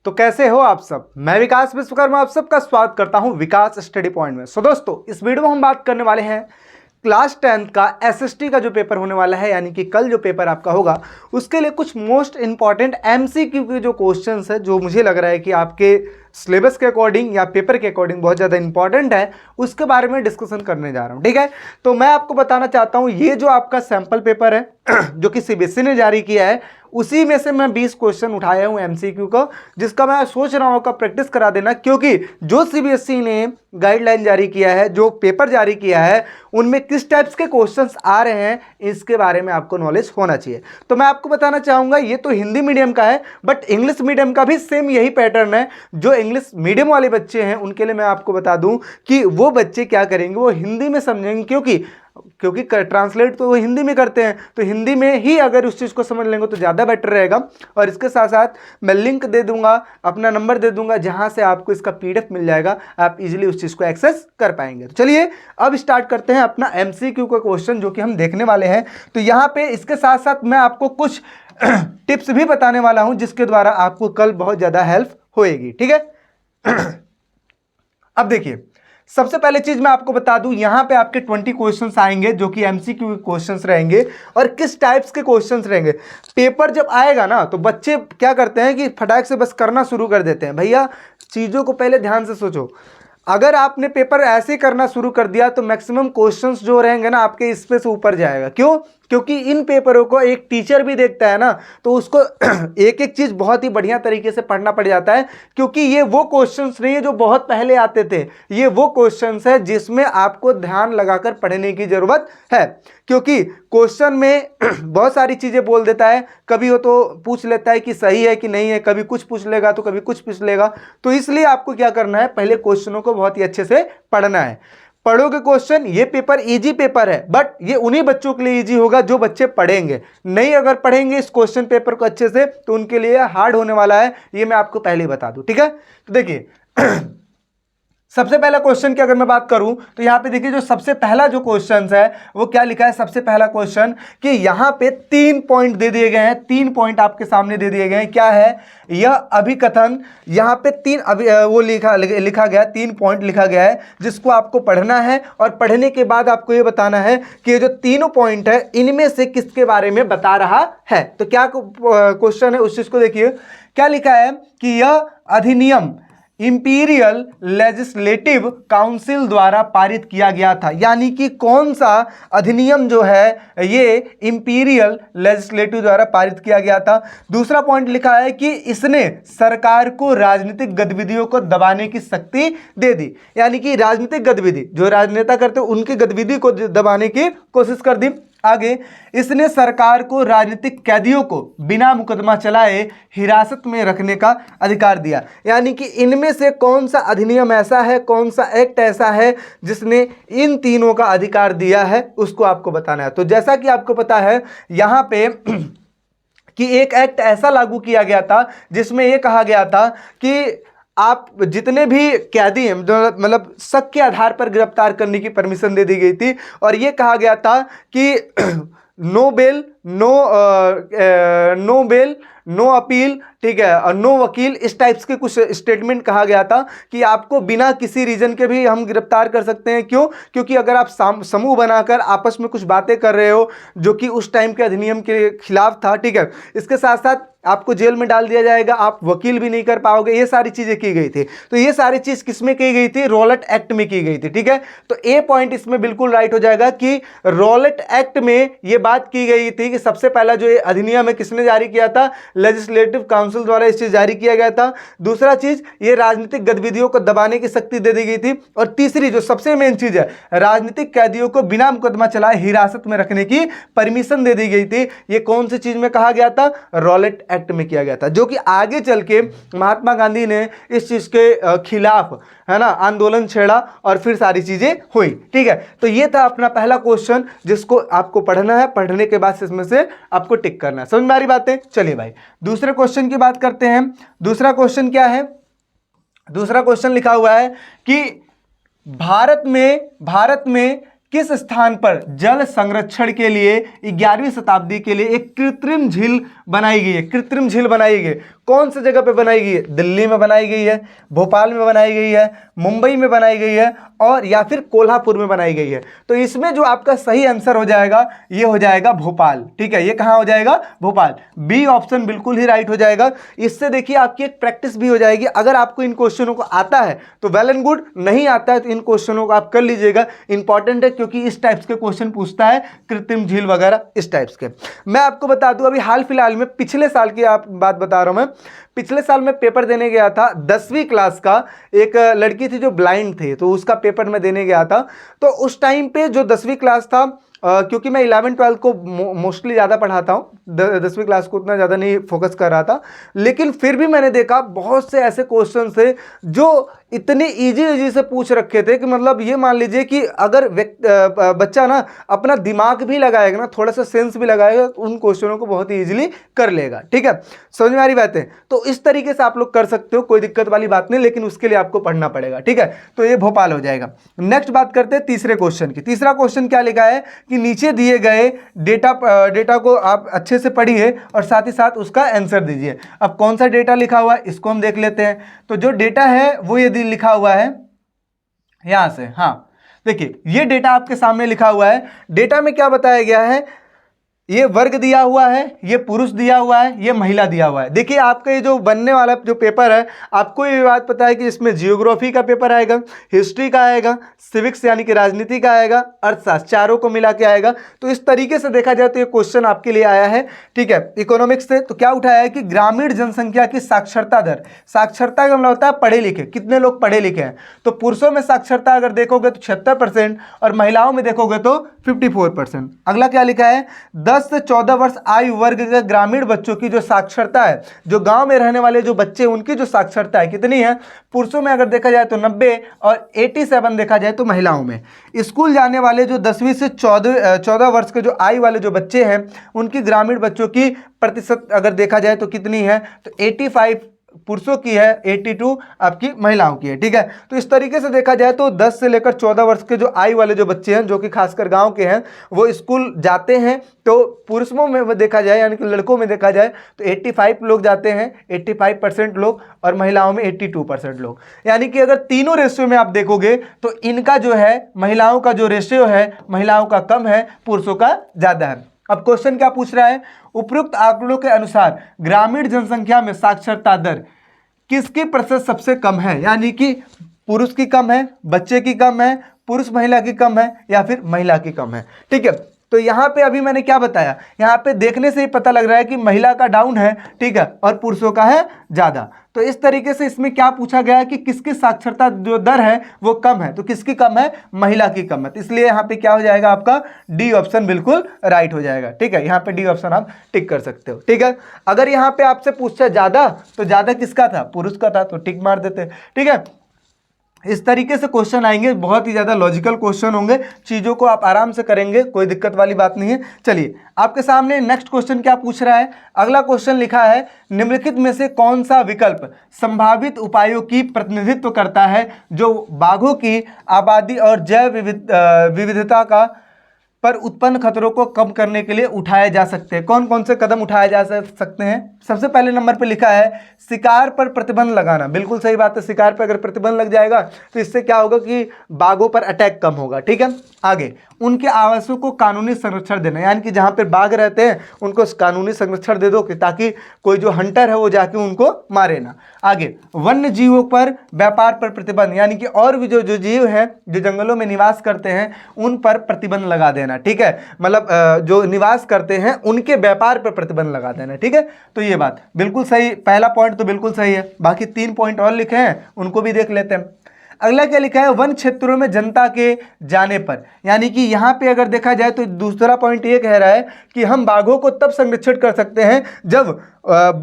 तो कैसे हो आप सब। मैं विकास विश्वकर्मा आप सबका स्वागत करता हूं विकास स्टडी पॉइंट में। दोस्तों इस वीडियो में हम बात करने वाले हैं क्लास 10th का एसएसटी का जो पेपर होने वाला है, यानी कि कल जो पेपर आपका होगा उसके लिए कुछ मोस्ट इंपॉर्टेंट एमसीक्यू के जो क्वेश्चंस है जो मुझे लग रहा है कि आपके सिलेबस के अकॉर्डिंग या पेपर के अकॉर्डिंग बहुत ज़्यादा इंपॉर्टेंट है, उसके बारे में डिस्कशन करने जा रहा हूं। ठीक है, तो मैं आपको बताना चाहता हूं ये जो आपका सैंपल पेपर है जो कि सीबीएसई ने जारी किया है, उसी में से मैं 20 क्वेश्चन उठाया हूं एमसीक्यू को, जिसका मैं सोच रहा हूं का प्रैक्टिस करा देना, क्योंकि जो सीबीएसई ने गाइडलाइन जारी किया है, जो पेपर जारी किया है, उनमें किस टाइप्स के क्वेश्चंस आ रहे हैं इसके बारे में आपको नॉलेज होना चाहिए। तो मैं आपको बताना चाहूंगा ये तो हिंदी मीडियम का है, बट इंग्लिश मीडियम का भी सेम यही पैटर्न है। जो इंग्लिश मीडियम वाले बच्चे हैं उनके लिए मैं आपको बता दूं कि वो बच्चे क्या करेंगे, वो हिंदी में समझेंगे, क्योंकि ट्रांसलेट तो वो हिंदी में करते हैं, तो हिंदी में ही अगर उस चीज़ को समझ लेंगे तो ज़्यादा बेटर रहेगा। और इसके साथ साथ मैं लिंक दे दूंगा, अपना नंबर दे दूंगा, जहां से आपको इसका पीडीएफ मिल जाएगा, आप इजीली उस चीज़ को एक्सेस कर पाएंगे। तो चलिए अब स्टार्ट करते हैं अपना एमसीक्यू का क्वेश्चन जो कि हम देखने वाले हैं। तो यहाँ पे इसके साथ साथ मैं आपको कुछ टिप्स भी बताने वाला हूँ जिसके द्वारा आपको कल बहुत ज़्यादा हेल्प होएगी। ठीक है अब देखिए, सबसे पहले चीज मैं आपको बता दूं, यहां पे आपके 20 क्वेश्चंस आएंगे जो कि एमसीक्यू के क्वेश्चंस रहेंगे। और किस टाइप्स के क्वेश्चंस रहेंगे, पेपर जब आएगा ना तो बच्चे क्या करते हैं कि फटाक से बस करना शुरू कर देते हैं। भैया चीजों को पहले ध्यान से सोचो, अगर आपने पेपर ऐसे करना शुरू कर दिया तो मैक्सिमम क्वेश्चंस जो रहेंगे ना आपके इस पे से ऊपर जाएगा। क्यों? क्योंकि इन पेपरों को एक टीचर भी देखता है ना, तो उसको एक एक चीज बहुत ही बढ़िया तरीके से पढ़ना पड़ जाता है, क्योंकि ये वो क्वेश्चंस नहीं है जो बहुत पहले आते थे, ये वो क्वेश्चंस है जिसमें आपको ध्यान लगाकर पढ़ने की जरूरत है। क्योंकि क्वेश्चन में बहुत सारी चीजें बोल देता है, कभी वो तो पूछ लेता है कि सही है कि नहीं है, कभी कुछ पूछ लेगा तो कभी कुछ पूछ लेगा। तो इसलिए आपको क्या करना है, पहले क्वेश्चनों को बहुत ही अच्छे से पढ़ना है। पढ़ोगे क्वेश्चन, ये पेपर इजी पेपर है, बट ये उन्हीं बच्चों के लिए इजी होगा जो बच्चे पढ़ेंगे। नहीं अगर पढ़ेंगे इस क्वेश्चन पेपर को अच्छे से तो उनके लिए हार्ड होने वाला है, ये मैं आपको पहले ही बता दूं। ठीक है, तो देखिए सबसे पहला क्वेश्चन की अगर मैं बात करूं तो यहां पे देखिए जो सबसे पहला जो क्वेश्चन है वो क्या लिखा है। सबसे पहला क्वेश्चन कि यहां पे 3 पॉइंट दे दिए गए हैं, 3 पॉइंट आपके सामने दे दिए गए हैं। क्या है यह अभिकथन, यहां पे 3 वो लिखा गया, 3 पॉइंट लिखा गया है जिसको आपको पढ़ना है। और पढ़ने के बाद आपको ये बताना है कि ये जो तीनों पॉइंट है इनमें से किसके बारे में बता रहा है। तो क्या क्वेश्चन है उस चीज को देखिए, क्या लिखा है कि यह अधिनियम इंपीरियल लेजिस्लेटिव काउंसिल द्वारा पारित किया गया था। यानी कि कौन सा अधिनियम जो है ये इंपीरियल लेजिस्लेटिव द्वारा पारित किया गया था। दूसरा पॉइंट लिखा है कि इसने सरकार को राजनीतिक गतिविधियों को दबाने की शक्ति दे दी। यानी कि राजनीतिक गतिविधि जो राजनेता करते उनकी गतिविधि को दबाने की कोशिश कर दी। आगे, इसने सरकार को राजनीतिक कैदियों को बिना मुकदमा चलाए हिरासत में रखने का अधिकार दिया। यानी कि इनमें से कौन सा अधिनियम ऐसा है, कौन सा एक्ट ऐसा है जिसने इन तीनों का अधिकार दिया है, उसको आपको बताना है। तो जैसा कि आपको पता है यहाँ पे कि एक एक्ट ऐसा लागू किया गया था जिसमें यह कहा गया था कि आप जितने भी कैदी हैं, मतलब शक के आधार पर गिरफ्तार करने की परमिशन दे दी गई थी। और ये कहा गया था कि no bail, no bail, no appeal, ठीक है, और नो वकील, इस टाइप्स के कुछ स्टेटमेंट कहा गया था कि आपको बिना किसी रीजन के भी हम गिरफ्तार कर सकते हैं। क्यों? क्योंकि अगर आप समूह बनाकर आपस में कुछ बातें कर रहे हो जो कि उस टाइम के अधिनियम के खिलाफ था, ठीक है, इसके साथ साथ आपको जेल में डाल दिया जाएगा, आप वकील भी नहीं कर पाओगे, ये सारी चीजें की गई थी। तो ये सारी चीज किसमें की गई थी? रॉलेट एक्ट में की गई थी। ठीक है, तो ए पॉइंट इसमें बिल्कुल राइट हो जाएगा कि रॉलेट एक्ट में ये बात की गई थी कि सबसे पहला जो ये अधिनियम है किसने जारी किया था? लेजिस्लेटिव काउंसिल द्वारा इस चीज जारी किया गया था। दूसरा चीज, ये राजनीतिक गतिविधियों को दबाने की शक्ति दे दी गई थी। और तीसरी जो सबसे मेन चीज है, राजनीतिक कैदियों को बिना मुकदमा चलाए हिरासत में रखने की परमिशन दे दी गई थी। ये कौन सी चीज में कहा गया था? रॉलेट एक्ट में किया गया था, जो कि आगे चल के महात्मा गांधी ने इस चीज के खिलाफ, है ना, आंदोलन छेड़ा और फिर सारी चीजें हुई। ठीक है, तो ये था अपना पहला क्वेश्चन जिसको आपको पढ़ना है, पढ़ने के बाद इसमें से आपको टिक करना है। समझ में आ रही बातें? चलिए भाई दूसरे क्वेश्चन की बात करते हैं। दूसरा क्वेश्चन क्या है? दूसरा क्वेश्चन लिखा हुआ है कि भारत में किस स्थान पर जल संरक्षण के लिए 11वीं शताब्दी के लिए एक कृत्रिम झील बनाई गई है? कृत्रिम झील बनाई गई। कौन सी जगह पे बनाई गई है? दिल्ली में बनाई गई है, भोपाल में बनाई गई है, मुंबई में बनाई गई है और या फिर कोल्हापुर में बनाई गई है। तो इसमें जो आपका सही आंसर हो जाएगा ये हो जाएगा भोपाल। ठीक है, ये कहाँ हो जाएगा? भोपाल। बी ऑप्शन बिल्कुल ही राइट हो जाएगा। इससे देखिए आपकी एक प्रैक्टिस भी हो जाएगी। अगर आपको इन क्वेश्चनों को आता है तो वेल एंड गुड, नहीं आता है तो इन क्वेश्चनों को आप कर लीजिएगा। इंपॉर्टेंट है क्योंकि इस टाइप्स के क्वेश्चन पूछता है, कृत्रिम झील वगैरह इस टाइप्स के। मैं आपको बता दूं, अभी हाल फिलहाल में पिछले साल की आप बात बता रहा हूं मैं, पिछले साल में पेपर देने गया था 10वीं क्लास का। एक लड़की थी जो ब्लाइंड थी, तो उसका पेपर मैं देने गया था। तो उस टाइम पे जो 10वीं क्लास था, क्योंकि मैं 11-12 को मोस्टली ज़्यादा पढ़ाता हूँ, 10वीं क्लास को उतना ज़्यादा नहीं फोकस कर रहा था, लेकिन फिर भी मैंने देखा बहुत से ऐसे क्वेश्चन थे जो इतने इजी से पूछ रखे थे कि मतलब ये मान लीजिए कि अगर बच्चा ना अपना दिमाग भी लगाएगा ना, थोड़ा सा सेंस भी लगाएगा, उन क्वेश्चनों को बहुत ही ईजिली कर लेगा। ठीक है, समझ में आ रही बात है? तो इस तरीके से आप लोग कर सकते हो, कोई दिक्कत वाली बात नहीं, लेकिन उसके लिए आपको पढ़ना पड़ेगा। ठीक है, तो ये भोपाल हो जाएगा। नेक्स्ट बात करते हैं तीसरे क्वेश्चन की। तीसरा क्वेश्चन क्या लिखा है कि नीचे दिए गए डेटा को आप अच्छे से पढ़िए और साथ ही साथ उसका आंसर दीजिए। अब कौन सा डेटा लिखा हुआ है इसको हम देख लेते हैं। तो जो डेटा है वो यदि लिखा हुआ है यहां से, हाँ देखिए ये डेटा आपके सामने लिखा हुआ है। डेटा में क्या बताया गया है? ये वर्ग दिया हुआ है, ये पुरुष दिया हुआ है, ये महिला दिया हुआ है। देखिए आपका ये जो बनने वाला जो पेपर है, आपको ये बात पता है कि इसमें जियोग्राफी का पेपर आएगा, हिस्ट्री का आएगा, सिविक्स यानी कि राजनीति का आएगा, अर्थशास्त्र, चारों को मिला के आएगा। तो इस तरीके से देखा जाए तो ये क्वेश्चन आपके लिए आया है। ठीक है, इकोनॉमिक्स से तो क्या उठाया है कि ग्रामीण जनसंख्या की साक्षरता दर। साक्षरता का मतलब होता है पढ़े लिखे, कितने लोग पढ़े लिखे हैं। तो पुरुषों में साक्षरता अगर देखोगे तो 76% और महिलाओं में देखोगे तो 54%। अगला क्या लिखा है? 10 से 14 वर्ष आयु वर्ग के ग्रामीण बच्चों की जो साक्षरता है, जो गांव में रहने वाले जो बच्चे उनकी जो साक्षरता है कितनी है? पुरुषों में अगर देखा जाए तो 90 और 87 देखा जाए तो महिलाओं में। स्कूल जाने वाले जो 10वीं से 14 वर्ष के जो आयु वाले जो बच्चे हैं उनकी ग्रामीण बच्चों की प्रतिशत अगर देखा जाए तो कितनी है? तो 85 पुरुषों की है, 82 आपकी महिलाओं की है। ठीक है, तो इस तरीके से देखा जाए तो 10 से लेकर 14 वर्ष के जो आयु वाले जो बच्चे हैं, जो कि खासकर गांव के हैं, वो स्कूल जाते हैं। तो पुरुषों में देखा जाए यानी कि लड़कों में देखा जाए तो 85 लोग जाते हैं, 85% लोग, और महिलाओं में 82% लोग। यानी कि अगर तीनों रेशियो में आप देखोगे तो इनका जो है, महिलाओं का जो रेशियो है, महिलाओं का कम है, पुरुषों का ज़्यादा है। अब क्वेश्चन क्या पूछ रहा है? उपरोक्त आंकड़ों के अनुसार ग्रामीण जनसंख्या में साक्षरता दर किसकी प्रतिशत सबसे कम है? यानी कि पुरुष की कम है, बच्चे की कम है, पुरुष महिला की कम है, या फिर महिला की कम है। ठीक है, तो यहाँ पे अभी मैंने क्या बताया, यहाँ पे देखने से ही पता लग रहा है कि महिला का डाउन है, ठीक है, और पुरुषों का है ज़्यादा। तो इस तरीके से इसमें क्या पूछा गया है कि किसकी साक्षरता जो दर है वो कम है, तो किसकी कम है? महिला की कम है। तो इसलिए यहाँ पे क्या हो जाएगा आपका? डी ऑप्शन बिल्कुल राइट हो जाएगा। ठीक है, यहाँ पे डी ऑप्शन आप टिक कर सकते हो। ठीक है, अगर यहाँ पे आपसे पूछता ज़्यादा, तो ज़्यादा किसका था? पुरुष का था, तो टिक मार देते। ठीक है, इस तरीके से क्वेश्चन आएंगे, बहुत ही ज़्यादा लॉजिकल क्वेश्चन होंगे, चीज़ों को आप आराम से करेंगे, कोई दिक्कत वाली बात नहीं है। चलिए आपके सामने नेक्स्ट क्वेश्चन क्या पूछ रहा है? अगला क्वेश्चन लिखा है, निम्नलिखित में से कौन सा विकल्प संभावित उपायों की प्रतिनिधित्व करता है जो बाघों की आबादी और जैव विविधता का पर उत्पन्न खतरों को कम करने के लिए उठाए जा सकते हैं? कौन कौन से कदम उठाए जा सकते हैं? सबसे पहले नंबर पे लिखा है शिकार पर प्रतिबंध लगाना। बिल्कुल सही बात है, शिकार पर अगर प्रतिबंध लग जाएगा तो इससे क्या होगा कि बाघों पर अटैक कम होगा। ठीक है, आगे उनके आवासों को कानूनी संरक्षण देना, यानी कि जहाँ पर बाघ रहते हैं उनको कानूनी संरक्षण दे दो कि ताकि कोई जो हंटर है वो जाके उनको मारे ना। आगे वन्य जीवों पर व्यापार पर प्रतिबंध, यानी कि और भी जो जीव हैं जो जंगलों में निवास करते हैं उन पर प्रतिबंध लगा देना। ठीक है, मतलब जो निवास करते हैं उनके व्यापार पर प्रतिबंध लगा देना। ठीक है, तो ये बात बिल्कुल सही, पहला पॉइंट तो बिल्कुल सही है। बाकी 3 पॉइंट और लिखे हैं, उनको भी देख लेते हैं। अगला क्या लिखा है? वन क्षेत्रों में जनता के जाने पर, यानी कि यहाँ पे अगर देखा जाए तो दूसरा पॉइंट ये कह रहा है कि हम बाघों को तब संरक्षित कर सकते हैं जब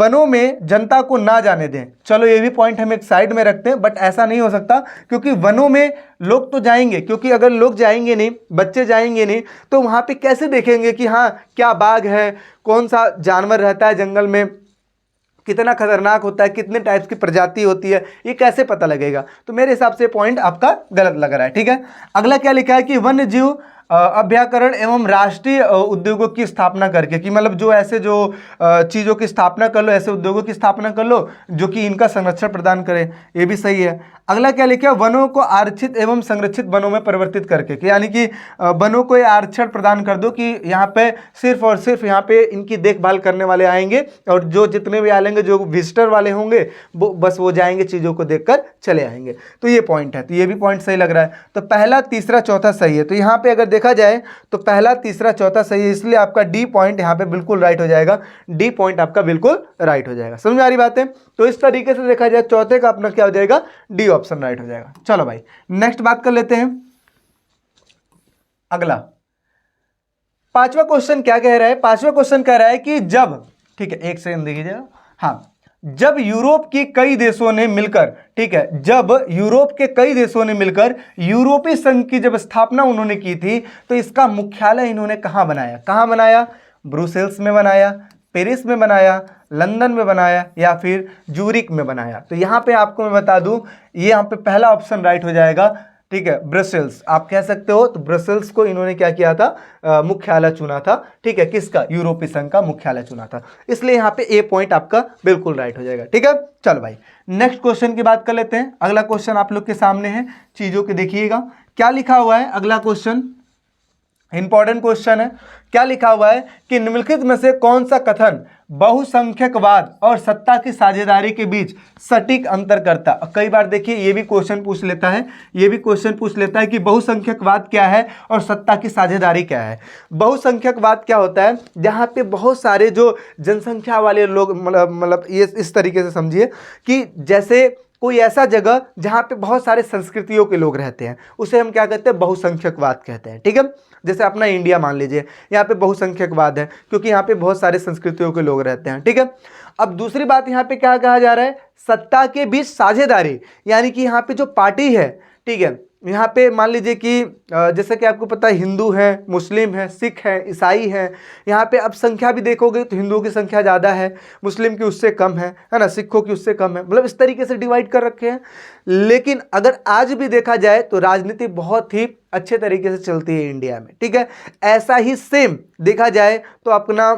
वनों में जनता को ना जाने दें। चलो ये भी पॉइंट हम एक साइड में रखते हैं, बट ऐसा नहीं हो सकता क्योंकि वनों में लोग तो जाएंगे, क्योंकि अगर लोग जाएंगे नहीं, बच्चे जाएंगे नहीं, तो वहाँ पे कैसे देखेंगे कि हाँ क्या बाघ है, कौन सा जानवर रहता है जंगल में, कितना खतरनाक होता है, कितने टाइप्स की प्रजाति होती है, ये कैसे पता लगेगा? तो मेरे हिसाब से पॉइंट आपका गलत लग रहा है। ठीक है, अगला क्या लिखा है कि वन्य जीव अभ्याकरण एवं राष्ट्रीय उद्योगों की स्थापना करके, कि मतलब जो ऐसे जो चीज़ों की स्थापना कर लो, ऐसे उद्योगों की स्थापना कर लो जो कि इनका संरक्षण प्रदान करे, ये भी सही है। अगला क्या लिखा है, वनों को आरक्षित एवं संरक्षित वनों में परिवर्तित करके, कि यानी कि वनों को आरक्षण प्रदान कर दो कि यहाँ पे सिर्फ और सिर्फ यहाँ पे इनकी देखभाल करने वाले आएंगे और जो जितने भी आएंगे जो विजिटर वाले होंगे वो बस वो जाएंगे चीज़ों को देखकर चले आएंगे। तो ये पॉइंट है, तो ये भी पॉइंट सही लग रहा है। तो पहला तीसरा चौथा सही है। तो यहाँ पे अगर देखा जाए तो पहला तीसरा चौथा सही है, इसलिए आपका डी पॉइंट यहाँ पे बिल्कुल राइट हो जाएगा। डी पॉइंट आपका बिल्कुल राइट हो जाएगा। समझ में आ रही बात है? तो इस तरीके से देखा जाए चौथे का अपना क्या हो जाएगा, डी ऑप्शन राइट हो जाएगा। चलो भाई नेक्स्ट बात कर लेते हैं। अगला पांचवा क्वेश्चन क्या कह रहा है, पांचवा क्वेश्चन कह रहा है कि जब, ठीक है एक सेकंड देखिए, हाँ, जब यूरोप के कई देशों ने मिलकर, ठीक है, जब यूरोप के कई देशों ने मिलकर यूरोपीय संघ की जब स्थापना उन्होंने की थी तो इसका मुख्यालय इन्होंने कहां बनाया, कहां बनाया? ब्रुसेल्स में बनाया, पेरिस में बनाया, लंदन में बनाया या फिर जूरिक में बनाया? तो यहां पे आपको मैं बता दूं, ये यहां पे पहला ऑप्शन राइट हो जाएगा, ठीक है, ब्रसेल्स आप कह सकते हो। तो ब्रसेल्स को इन्होंने क्या किया था, मुख्यालय चुना था, ठीक है, किसका? यूरोपीय संघ का मुख्यालय चुना था, इसलिए यहाँ पे ए पॉइंट आपका बिल्कुल राइट हो जाएगा। ठीक है, चलो भाई नेक्स्ट क्वेश्चन की बात कर लेते हैं। अगला क्वेश्चन आप लोग के सामने है, चीजों के देखिएगा क्या लिखा हुआ है। अगला क्वेश्चन इंपॉर्टेंट क्वेश्चन है। क्या लिखा हुआ है कि निम्नलिखित में से कौन सा कथन बहुसंख्यकवाद और सत्ता की साझेदारी के बीच सटीक अंतर करता? कई बार देखिए ये भी क्वेश्चन पूछ लेता है, ये भी क्वेश्चन पूछ लेता है कि बहुसंख्यकवाद क्या है और सत्ता की साझेदारी क्या है। बहुसंख्यकवाद क्या होता है? जहाँ पे बहुत सारे जो जनसंख्या वाले लोग, मतलब ये इस तरीके से समझिए कि जैसे कोई ऐसा जगह जहाँ पे बहुत सारे संस्कृतियों के लोग रहते हैं, उसे हम क्या कहते हैं? बहुसंख्यकवाद कहते हैं। ठीक है, जैसे अपना इंडिया मान लीजिए, यहाँ पे बहुसंख्यकवाद है क्योंकि यहाँ पे बहुत सारे संस्कृतियों के लोग रहते हैं। ठीक है, अब दूसरी बात यहाँ पे क्या कहा जा रहा है? सत्ता के बीच साझेदारी, यानी कि यहाँ पे जो पार्टी है, ठीक है, यहाँ पे मान लीजिए कि जैसे कि आपको पता है हिंदू हैं, मुस्लिम हैं, सिख हैं, ईसाई हैं। यहाँ पे अब संख्या भी देखोगे तो हिंदुओं की संख्या ज़्यादा है, मुस्लिम की उससे कम है ना, सिखों की उससे कम है, मतलब इस तरीके से डिवाइड कर रखे हैं। लेकिन अगर आज भी देखा जाए तो राजनीति बहुत ही अच्छे तरीके से चलती है इंडिया में। ठीक है, ऐसा ही सेम देखा जाए तो अपना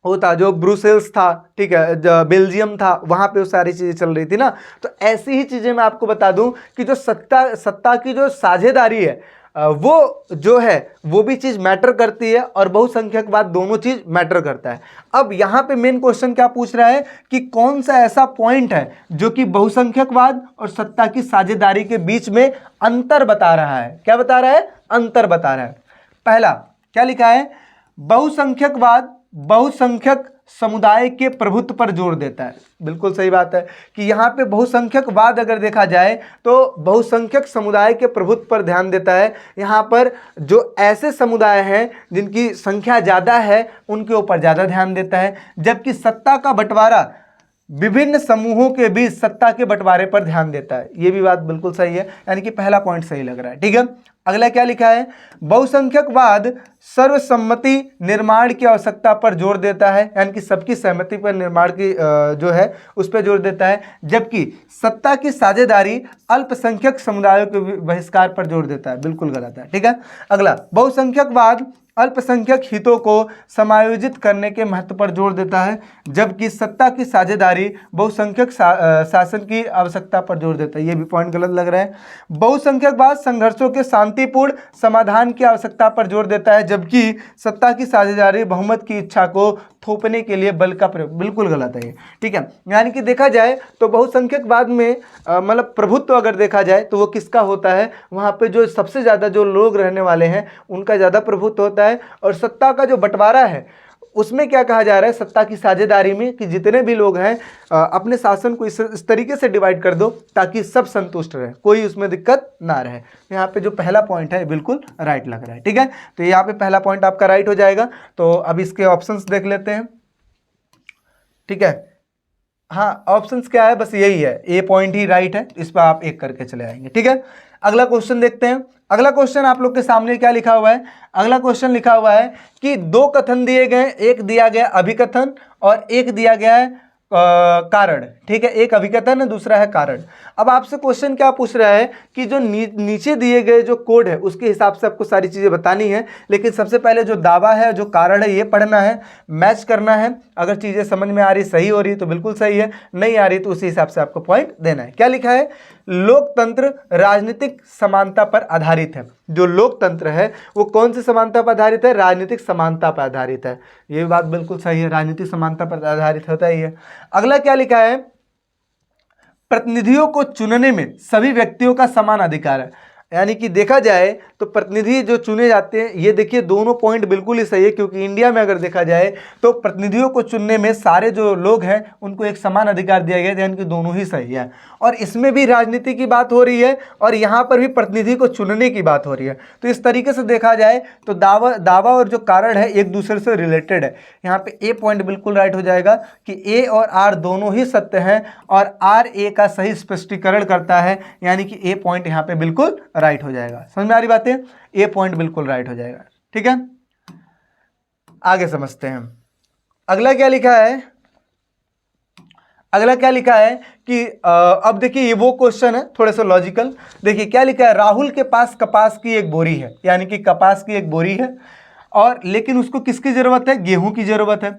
होता जो ब्रुसेल्स था, ठीक है, बेल्जियम था, वहाँ पे वो सारी चीज़ें चल रही थी ना। तो ऐसी ही चीज़ें मैं आपको बता दूं कि जो सत्ता की जो साझेदारी है वो जो है वो भी चीज़ मैटर करती है और बहुसंख्यकवाद दोनों चीज़ मैटर करता है। अब यहाँ पे मेन क्वेश्चन क्या पूछ रहा है कि कौन सा ऐसा पॉइंट है जो कि बहुसंख्यकवाद और सत्ता की साझेदारी के बीच में अंतर बता रहा है? क्या बता रहा है? अंतर बता रहा है। पहला क्या लिखा है? बहुसंख्यकवाद बहुसंख्यक समुदाय के प्रभुत्व पर जोर देता है। बिल्कुल सही बात है कि यहाँ पे बहुसंख्यकवाद अगर देखा जाए तो बहुसंख्यक समुदाय के प्रभुत्व पर ध्यान देता है। यहाँ पर जो ऐसे समुदाय हैं जिनकी संख्या ज़्यादा है उनके ऊपर ज़्यादा ध्यान देता है, जबकि सत्ता का बंटवारा विभिन्न समूहों के बीच सत्ता के बंटवारे पर ध्यान देता है। ये भी बात बिल्कुल सही है, यानी कि पहला पॉइंट सही लग रहा है। ठीक है, अगला क्या लिखा है? बहुसंख्यकवाद सर्वसम्मति निर्माण की आवश्यकता पर जोर देता है, यानी कि सबकी सहमति पर निर्माण की जो है उस पर जोर देता है, जबकि सत्ता की साझेदारी अल्पसंख्यक समुदायों के बहिष्कार पर जोर देता है। बिल्कुल गलत है। ठीक है, अगला बहुसंख्यकवाद अल्पसंख्यक हितों को समायोजित करने के महत्व पर जोर देता है, जबकि सत्ता की साझेदारी बहुसंख्यक शासन की आवश्यकता पर जोर देता है। ये भी पॉइंट गलत लग रहा है। बहुसंख्यकवाद संघर्षों के शांतिपूर्ण समाधान की आवश्यकता पर जोर देता है, जबकि सत्ता की साझेदारी बहुमत की इच्छा को थोपने के लिए बल का प्रयोग। बिल्कुल गलत है ये। ठीक है, यानी कि देखा जाए तो बहुसंख्यकवाद में मतलब प्रभुत्व अगर देखा जाए तो वो किसका होता है? वहाँ पे जो सबसे ज़्यादा जो लोग रहने वाले हैं उनका ज़्यादा प्रभुत्व होता है। और सत्ता का जो बंटवारा है उसमें क्या कहा जा रहा है? सत्ता की साझेदारी में कि जितने भी लोग हैं अपने शासन को इस तरीके से डिवाइड कर दो ताकि सब संतुष्ट रहे, कोई उसमें दिक्कत ना रहे। यहाँ पे जो पहला पॉइंट है बिल्कुल राइट लग रहा है। ठीक है, तो यहाँ पे पहला पॉइंट आपका राइट हो जाएगा। तो अब इसके ऑप्शंस देख लेते हैं। ठीक है, हाँ ऑप्शंस क्या है? बस यही है, ए पॉइंट ही राइट है, इस पर आप एक करके चले आएंगे। ठीक है, अगला क्वेश्चन देखते हैं। अगला क्वेश्चन आप लोग के सामने क्या लिखा हुआ है? अगला क्वेश्चन लिखा हुआ है कि दो कथन दिए गए, एक दिया गया अभिकथन और एक दिया गया है कारण, ठीक है, एक अभिकथन है, दूसरा है कारण। अब आपसे क्वेश्चन क्या पूछ रहा है कि जो नीचे दिए गए जो कोड है उसके हिसाब से आपको सारी चीजें बतानी है, लेकिन सबसे पहले जो दावा है, जो कारण है, ये पढ़ना है, मैच करना है। अगर चीजें समझ में आ रही, सही हो रही तो बिल्कुल सही है, नहीं आ रही तो उसी हिसाब से आपको पॉइंट देना है। क्या लिखा है? लोकतंत्र राजनीतिक समानता पर आधारित है। जो लोकतंत्र है वो कौन सी समानता पर आधारित है? राजनीतिक समानता पर आधारित है। ये बात बिल्कुल सही है, राजनीतिक समानता पर आधारित होता ही है। अगला क्या लिखा है? प्रतिनिधियों को चुनने में सभी व्यक्तियों का समान अधिकार है। यानी कि देखा जाए तो प्रतिनिधि जो चुने जाते हैं, ये देखिए दोनों पॉइंट बिल्कुल ही सही है, क्योंकि इंडिया में अगर देखा जाए तो प्रतिनिधियों को चुनने में सारे जो लोग हैं उनको एक समान अधिकार दिया गया है, यानी कि दोनों ही सही है। और इसमें भी राजनीति की बात हो रही है और यहाँ पर भी प्रतिनिधि को चुनने की बात हो रही है। तो इस तरीके से देखा जाए तो दावा और जो कारण है एक दूसरे से रिलेटेड है। यहाँ पे ए पॉइंट बिल्कुल राइट हो जाएगा कि ए और आर दोनों ही सत्य हैं और आर ए का सही स्पष्टीकरण करता है, यानी कि ए पॉइंट यहाँ पे बिल्कुल राइट हो जाएगा। समझ में आ रही बातें? ए पॉइंट बिल्कुल राइट हो जाएगा। ठीक है, आगे समझते हैं। अगला क्या लिखा है? अगला क्या लिखा है कि अब देखिए ये वो क्वेश्चन है थोड़ा सा लॉजिकल। देखिए क्या लिखा है? राहुल के पास कपास की एक बोरी है, यानी कि कपास की एक बोरी है, और लेकिन उसको किसकी जरूरत है? गेहूं की जरूरत है।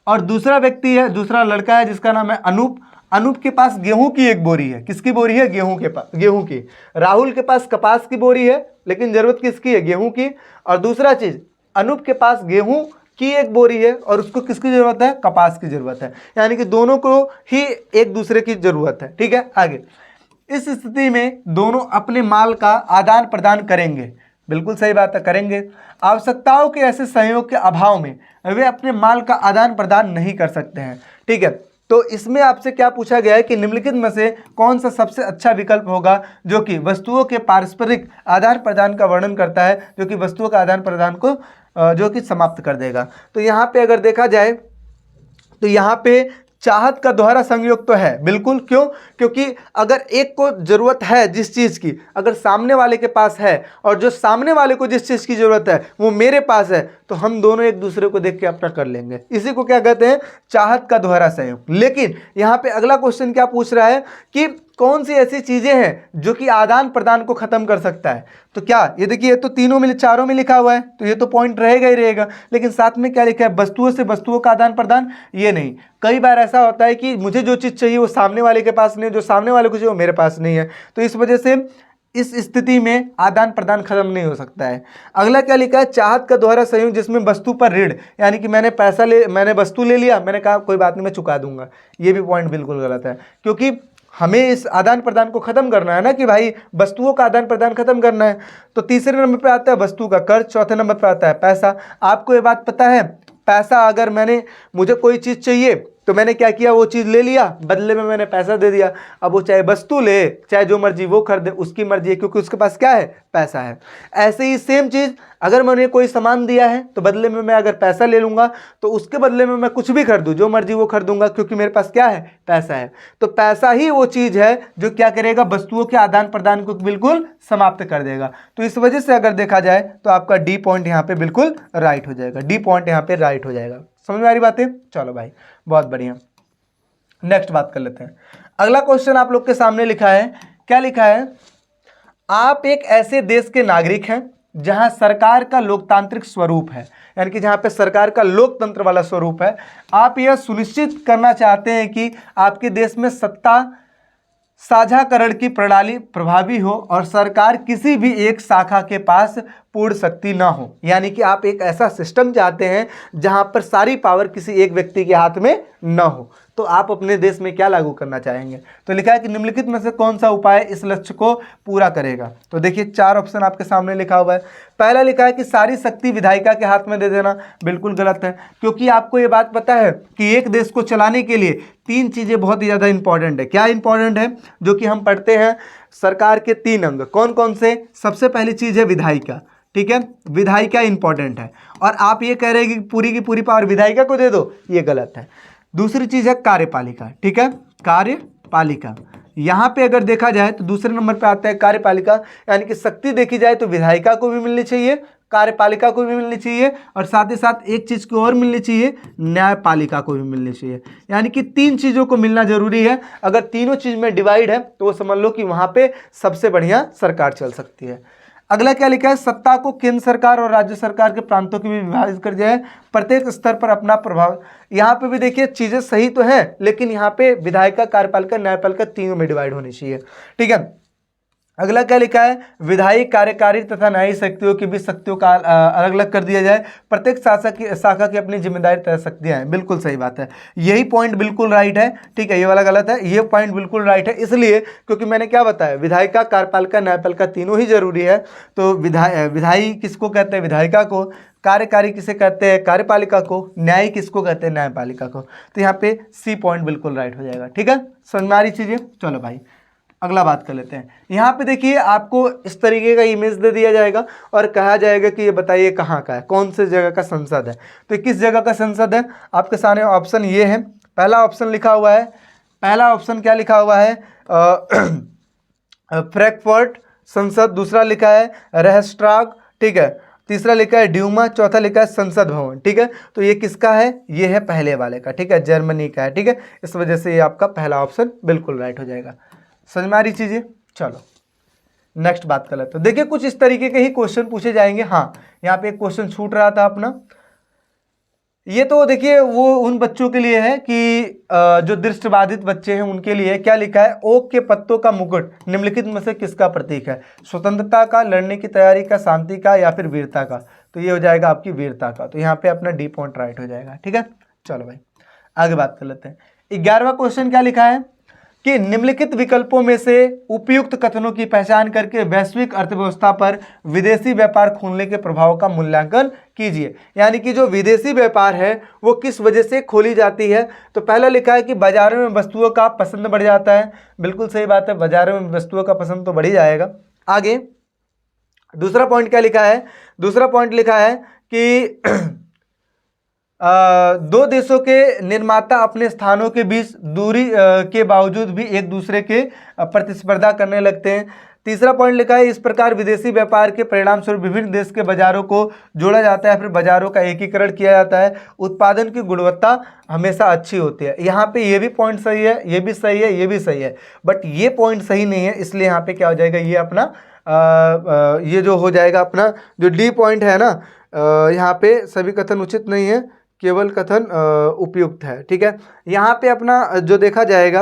और दूसरा व्यक्ति है, दूसरा लड़का है जिसका नाम है अनूप। अनूप के पास गेहूं की एक बोरी है। किसकी बोरी है? गेहूं के पास, गेहूं की। राहुल के पास कपास की बोरी है, लेकिन जरूरत किसकी है? गेहूं की। और दूसरा चीज, अनूप के पास गेहूं की एक बोरी है और उसको किसकी जरूरत है? कपास की जरूरत है। यानी कि दोनों को ही एक दूसरे की जरूरत है। ठीक है, आगे। इस स्थिति में दोनों अपने माल का आदान प्रदान करेंगे। बिल्कुल सही बात है, करेंगे। आवश्यकताओं के ऐसे सहयोग के अभाव में वे अपने माल का आदान प्रदान नहीं कर सकते हैं। ठीक है, तो इसमें आपसे क्या पूछा गया है कि निम्नलिखित में से कौन सा सबसे अच्छा विकल्प होगा जो कि वस्तुओं के पारस्परिक आदान प्रदान का वर्णन करता है, जो कि वस्तुओं का आदान प्रदान को जो कि समाप्त कर देगा। तो यहाँ पे अगर देखा जाए तो यहाँ पे चाहत का दोहरा संयोग तो है बिल्कुल। क्यों? क्योंकि अगर एक को जरूरत है जिस चीज़ की, अगर सामने वाले के पास है, और जो सामने वाले को जिस चीज़ की जरूरत है वो मेरे पास है, तो हम दोनों एक दूसरे को देख के अपना कर लेंगे। इसी को क्या कहते हैं? चाहत का दोहरा संयोग। लेकिन यहाँ पे अगला क्वेश्चन क्या पूछ रहा है कि कौन सी ऐसी चीजें हैं जो कि आदान प्रदान को खत्म कर सकता है? तो क्या ये देखिए, ये तो तीनों में, चारों में लिखा हुआ है, तो ये तो पॉइंट रहेगा ही रहेगा। लेकिन साथ में क्या लिखा है? वस्तुओं से वस्तुओं का आदान प्रदान। ये नहीं, कई बार ऐसा होता है कि मुझे जो चीज़ चाहिए वो सामने वाले के पास नहीं है, जो सामने वाले को चाहिए वो मेरे पास नहीं है, तो इस वजह से इस स्थिति में आदान प्रदान खत्म नहीं हो सकता है। अगला क्या लिखा है? चाहत का दोहरा संयोग जिसमें वस्तु पर ऋण, यानी कि मैंने वस्तु ले लिया, मैंने कहा कोई बात नहीं मैं चुका दूंगा। ये भी पॉइंट बिल्कुल गलत है, क्योंकि हमें इस आदान प्रदान को खत्म करना है ना, कि भाई वस्तुओं का आदान प्रदान खत्म करना है। तो तीसरे नंबर पे आता है वस्तु का कर्ज, चौथे नंबर पे आता है पैसा। आपको ये बात पता है, पैसा अगर मुझे कोई चीज़ चाहिए तो मैंने क्या किया? वो चीज़ ले लिया, बदले में मैंने पैसा दे दिया। अब वो चाहे वस्तु ले, चाहे जो मर्जी वो खरीदे, उसकी मर्जी है, क्योंकि उसके पास क्या है? पैसा है। ऐसे ही सेम चीज़, अगर मैंने कोई सामान दिया है तो बदले में मैं अगर पैसा ले लूँगा तो उसके बदले में मैं कुछ भी खरीदूँ, जो मर्जी वो खरीदूंगा, क्योंकि मेरे पास क्या है? पैसा है। तो पैसा ही वो चीज़ है जो क्या करेगा? वस्तुओं के आदान प्रदान को बिल्कुल समाप्त कर देगा। तो इस वजह से अगर देखा जाए तो आपका डी पॉइंट यहाँ पे बिल्कुल राइट हो जाएगा। डी पॉइंट यहाँ पे राइट हो जाएगा। समझ में आ रही बातें? चलो भाई, बहुत बढ़िया। नेक्स्ट बात कर लेते हैं। अगला क्वेश्चन आप लोग के सामने लिखा है। क्या लिखा है? आप एक ऐसे देश के नागरिक हैं जहां सरकार का लोकतांत्रिक स्वरूप है, यानी कि जहां पे सरकार का लोकतंत्र वाला स्वरूप है। आप यह सुनिश्चित करना चाहते हैं कि आपके देश में सत्ता साझाकरण की प्रणाली प्रभावी हो और सरकार किसी भी एक शाखा के पास पूर्ण शक्ति ना हो। यानी कि आप एक ऐसा सिस्टम चाहते हैं जहां पर सारी पावर किसी एक व्यक्ति के हाथ में ना हो। तो आप अपने देश में क्या लागू करना चाहेंगे? तो लिखा है कि निम्नलिखित में से कौन सा उपाय इस लक्ष्य को पूरा करेगा? तो देखिए 4 ऑप्शन आपके सामने लिखा हुआ है। पहला लिखा है कि सारी शक्ति विधायिका के हाथ में दे देना। बिल्कुल गलत है, क्योंकि आपको ये बात पता है कि एक देश को चलाने के लिए 3 चीज़ें बहुत ही ज़्यादा इंपॉर्टेंट है। क्या इंपॉर्टेंट है? जो कि हम पढ़ते हैं सरकार के 3 अंग। कौन कौन से? सबसे पहली चीज़ है विधायिका। ठीक है, विधायिका इंपॉर्टेंट है, और आप ये कह रहे हैं कि की पूरी पावर विधायिका को दे दो, ये गलत है। दूसरी चीज है कार्यपालिका। ठीक है, कार्यपालिका। यहां पे अगर देखा जाए तो दूसरे नंबर पे आता है कार्यपालिका, यानी कि शक्ति देखी जाए तो विधायिका को भी मिलनी चाहिए, कार्यपालिका को भी मिलनी चाहिए और साथ ही साथ एक चीज़ को और मिलनी चाहिए, न्यायपालिका को भी मिलनी चाहिए। यानी कि 3 चीज़ों को मिलना जरूरी है। अगर तीनों चीज़ में डिवाइड है तो वो समझ लो कि वहाँ पे सबसे बढ़िया सरकार चल सकती है। अगला क्या लिखा है, सत्ता को केंद्र सरकार और राज्य सरकार के प्रांतों की भी विभाजित कर दिया है, प्रत्येक स्तर पर अपना प्रभाव। यहाँ पे भी देखिए चीज़ें सही तो है, लेकिन यहाँ पे विधायिका, कार्यपालिका, न्यायपालिका तीनों में डिवाइड होनी चाहिए। ठीक है। अगला क्या लिखा है, विधायी, कार्यकारी तथा न्यायिक शक्तियों की भी शक्तियों का अलग अलग कर दिया जाए, प्रत्येक शाखा की अपनी जिम्मेदारी तय शक्तियां हैं। बिल्कुल सही बात है, यही पॉइंट बिल्कुल राइट है। ठीक है, ये वाला गलत है, ये पॉइंट बिल्कुल राइट है। इसलिए क्योंकि मैंने क्या बताया, विधायिका, कार्यपालिका, न्यायपालिका तीनों ही जरूरी है। तो विधायी किसको कहते हैं, विधायिका को। कार्यकारी किसे कहते हैं, कार्यपालिका को। न्यायिक किसको कहते हैं, न्यायपालिका को। तो यहाँ पे सी पॉइंट बिल्कुल राइट हो जाएगा। ठीक है, समझ में आ रही चीजें। चलो भाई अगला बात कर लेते हैं। यहाँ पे देखिए आपको इस तरीके का इमेज दे दिया जाएगा और कहा जाएगा कि ये बताइए कहाँ का है, कौन से जगह का संसद है। तो किस जगह का संसद है, आपके सामने ऑप्शन ये है। पहला ऑप्शन लिखा हुआ है, पहला ऑप्शन क्या लिखा हुआ है, फ्रैंकफर्ट संसद। दूसरा लिखा है रहस्ट्राग। ठीक है, तीसरा लिखा है ड्यूमा, चौथा लिखा है संसद भवन। ठीक है, तो ये किसका है, ये है पहले वाले का। ठीक है, जर्मनी का है। ठीक है, इस वजह से ये आपका पहला ऑप्शन बिल्कुल राइट हो जाएगा। समझ में आ रही चीजें। चलो नेक्स्ट बात कर लेते हैं। देखिए कुछ इस तरीके के ही क्वेश्चन पूछे जाएंगे। हाँ, यहाँ पे एक क्वेश्चन छूट रहा था अपना, ये तो देखिए वो उन बच्चों के लिए है कि जो दृष्टिबाधित बच्चे हैं उनके लिए। क्या लिखा है, ओक के पत्तों का मुकुट निम्नलिखित में से किसका प्रतीक है, स्वतंत्रता का, लड़ने की तैयारी का, शांति का, या फिर वीरता का। तो ये हो जाएगा आपकी वीरता का। तो यहाँ पे अपना डी पॉइंट राइट हो जाएगा। ठीक है, चलो भाई आगे बात कर लेते हैं। 11वां क्वेश्चन क्या लिखा है कि निम्नलिखित विकल्पों में से उपयुक्त कथनों की पहचान करके वैश्विक अर्थव्यवस्था पर विदेशी व्यापार खोलने के प्रभाव का मूल्यांकन कीजिए। यानी कि जो विदेशी व्यापार है वो किस वजह से खोली जाती है। तो पहला लिखा है कि बाजारों में वस्तुओं का पसंद बढ़ जाता है। बिल्कुल सही बात है, बाजारों में वस्तुओं का पसंद तो बढ़ ही जाएगा। आगे दूसरा पॉइंट क्या लिखा है, दूसरा पॉइंट लिखा है कि दो देशों के निर्माता अपने स्थानों के बीच दूरी के बावजूद भी एक दूसरे के प्रतिस्पर्धा करने लगते हैं। तीसरा पॉइंट लिखा है, इस प्रकार विदेशी व्यापार के परिणाम स्वरूप विभिन्न देश के बाजारों को जोड़ा जाता है, फिर बाजारों का एकीकरण किया जाता है, उत्पादन की गुणवत्ता हमेशा अच्छी होती है। यहाँ पे ये भी पॉइंट सही है, ये भी सही है, ये भी सही है, बट ये पॉइंट सही नहीं है। इसलिए यहाँ पे क्या हो जाएगा, ये अपना ये जो हो जाएगा अपना जो डी पॉइंट है ना, यहाँ पे सभी कथन उचित नहीं है, केवल कथन उपयुक्त है। ठीक है, यहाँ पे अपना जो देखा जाएगा,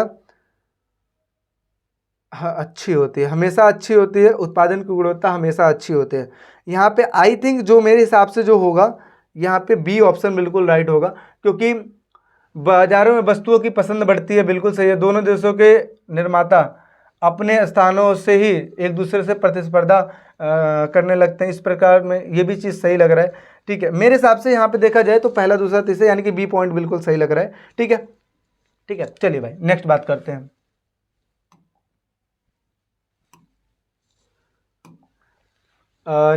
हाँ, अच्छी होती है, हमेशा अच्छी होती है, उत्पादन की गुणवत्ता हमेशा अच्छी होती है। यहाँ पे आई थिंक जो मेरे हिसाब से जो होगा, यहाँ पे बी ऑप्शन बिल्कुल राइट होगा, क्योंकि बाजारों में वस्तुओं की पसंद बढ़ती है। बिल्कुल सही है, दोनों देशों के निर्माता अपने स्थानों से ही एक दूसरे से प्रतिस्पर्धा करने लगते हैं। इस प्रकार में ये भी चीज़ सही लग रहा है। ठीक है, मेरे हिसाब से यहाँ पे देखा जाए तो पहला, दूसरा, तीसरा, यानी कि बी पॉइंट बिल्कुल सही लग रहा है। ठीक है, ठीक है, चलिए भाई नेक्स्ट बात करते हैं।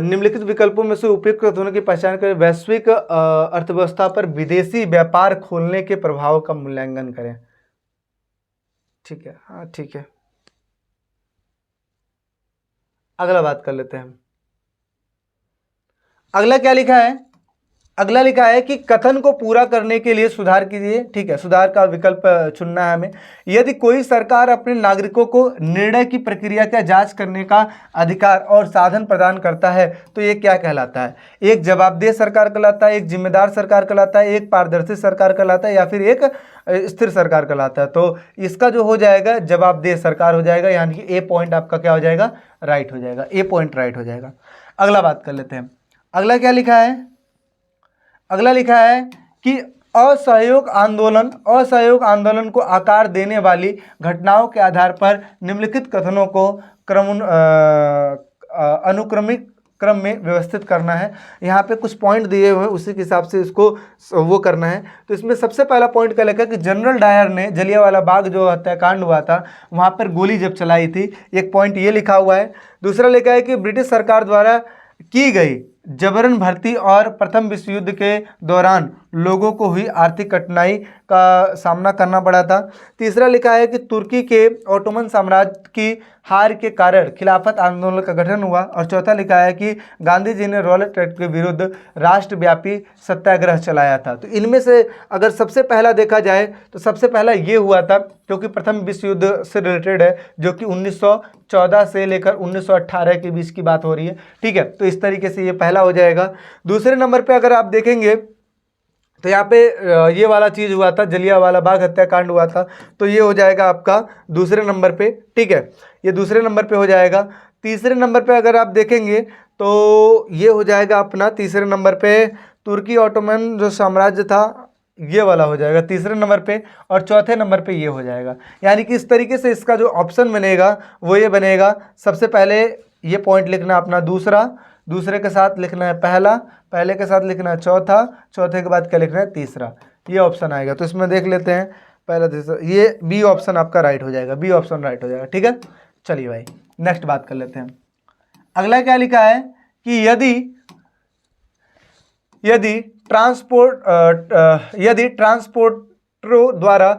निम्नलिखित विकल्पों में से उपयुक्त कथनों की पहचान करें, वैश्विक अर्थव्यवस्था पर विदेशी व्यापार खोलने के प्रभाव का मूल्यांकन करें। ठीक है, हाँ ठीक है, अगला बात कर लेते हैं। अगला क्या लिखा है, अगला लिखा है कि कथन को पूरा करने के लिए सुधार कीजिए। ठीक है, सुधार का विकल्प चुनना है हमें। यदि कोई सरकार अपने नागरिकों को निर्णय की प्रक्रिया का जांच करने का अधिकार और साधन प्रदान करता है तो ये क्या कहलाता है, एक जवाबदेह सरकार कहलाता है, एक जिम्मेदार सरकार कहलाता है, एक पारदर्शी सरकार कहलाता है, या फिर एक स्थिर सरकार कहलाता है। तो इसका जो हो जाएगा जवाबदेह सरकार हो जाएगा, यानी कि ए पॉइंट आपका क्या हो जाएगा, राइट हो जाएगा, ए पॉइंट राइट हो जाएगा। अगला बात कर लेते हैं। अगला क्या लिखा है, अगला लिखा है कि असहयोग आंदोलन को आकार देने वाली घटनाओं के आधार पर निम्नलिखित कथनों को अनुक्रमिक क्रम में व्यवस्थित करना है। यहाँ पे कुछ पॉइंट दिए हुए हैं, उसी के हिसाब से इसको वो करना है। तो इसमें सबसे पहला पॉइंट क्या लिखा है कि जनरल डायर ने जलियांवाला बाग जो हत्याकांड हुआ था वहाँ पर गोली जब चलाई थी, एक पॉइंट ये लिखा हुआ है। दूसरा लिखा है कि ब्रिटिश सरकार द्वारा की गई जबरन भर्ती और प्रथम विश्व युद्ध के दौरान लोगों को हुई आर्थिक कठिनाई का सामना करना पड़ा था। तीसरा लिखा है कि तुर्की के ओटोमन साम्राज्य की हार के कारण खिलाफत आंदोलन का गठन हुआ। और चौथा लिखा है कि गांधी जी ने रॉलेट एक्ट के विरुद्ध राष्ट्रव्यापी सत्याग्रह चलाया था। तो इनमें से अगर सबसे पहला देखा जाए तो सबसे पहला ये हुआ था, क्योंकि प्रथम विश्व युद्ध से रिलेटेड है, जो कि 1914 से लेकर 1918 के बीच की बात हो रही है। ठीक है, तो इस तरीके से ये पहला हो जाएगा। दूसरे नंबर पे अगर आप देखेंगे तो यहाँ पे ये वाला चीज़ हुआ था, जलियांवाला बाग हत्याकांड हुआ था, तो ये हो जाएगा आपका दूसरे नंबर पे। ठीक है, ये दूसरे नंबर पे हो जाएगा। तीसरे नंबर पे अगर आप देखेंगे तो ये हो जाएगा अपना तीसरे नंबर पे तुर्की ओटोमन जो साम्राज्य था, ये वाला हो जाएगा तीसरे नंबर पे। और चौथे नंबर पे ये हो जाएगा। यानी कि इस तरीके से इसका जो ऑप्शन बनेगा वो ये बनेगा, सबसे पहले ये पॉइंट लिखना अपना दूसरा, दूसरे के साथ लिखना है पहला, पहले के साथ लिखना है चौथा, चौथे के बाद क्या लिखना है तीसरा, ये ऑप्शन आएगा। तो इसमें देख लेते हैं पहला तीसरा, ये बी ऑप्शन आपका राइट हो जाएगा, बी ऑप्शन राइट हो जाएगा। ठीक है, चलिए भाई नेक्स्ट बात कर लेते हैं। अगला क्या लिखा है कि यदि ट्रांसपोर्टरों द्वारा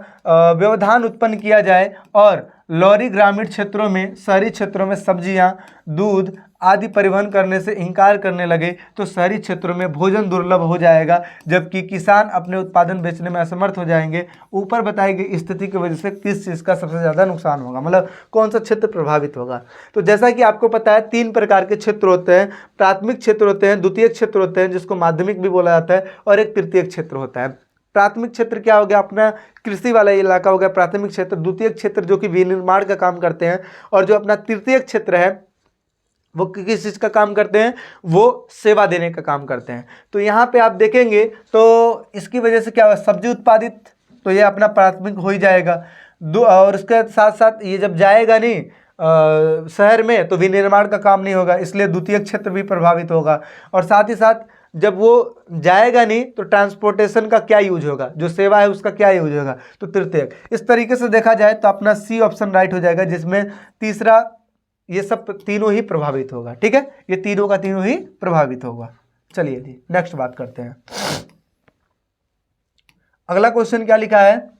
व्यवधान उत्पन्न किया जाए और लॉरी ग्रामीण क्षेत्रों में शहरी क्षेत्रों में सब्जियां, दूध आदि परिवहन करने से इनकार करने लगे तो शहरी क्षेत्रों में भोजन दुर्लभ हो जाएगा, जबकि किसान अपने उत्पादन बेचने में असमर्थ हो जाएंगे। ऊपर बताई गई स्थिति की वजह से किस चीज़ का सबसे ज़्यादा नुकसान होगा, मतलब कौन सा क्षेत्र प्रभावित होगा। तो जैसा कि आपको पता है 3 प्रकार के क्षेत्र होते हैं, प्राथमिक क्षेत्र होते हैं, द्वितीयक क्षेत्र होते हैं जिसको माध्यमिक भी बोला जाता है, और एक तृतीयक क्षेत्र होता है। प्राथमिक क्षेत्र क्या हो गया, अपना कृषि वाला इलाका हो गया प्राथमिक क्षेत्र। द्वितीयक क्षेत्र जो कि विनिर्माण का काम करते हैं, और जो अपना तृतीयक क्षेत्र है वो किस चीज़ का काम करते हैं, वो सेवा देने का काम करते हैं। तो यहाँ पे आप देखेंगे तो इसकी वजह से क्या हुआ, सब्जी उत्पादित, तो ये अपना प्राथमिक हो ही जाएगा। और उसके साथ साथ ये जब जाएगा नहीं शहर में तो विनिर्माण का काम नहीं होगा, इसलिए द्वितीयक क्षेत्र भी प्रभावित होगा। और साथ ही साथ जब वो जाएगा नहीं तो ट्रांसपोर्टेशन का क्या यूज होगा, जो सेवा है उसका क्या यूज होगा, तो तृतीयक। इस तरीके से देखा जाए तो अपना सी ऑप्शन राइट हो जाएगा, जिसमें तीसरा ये सब तीनों ही प्रभावित होगा। ठीक है, ये तीनों का तीनों ही प्रभावित होगा। चलिए जी नेक्स्ट बात करते हैं। अगला क्वेश्चन क्या लिखा है,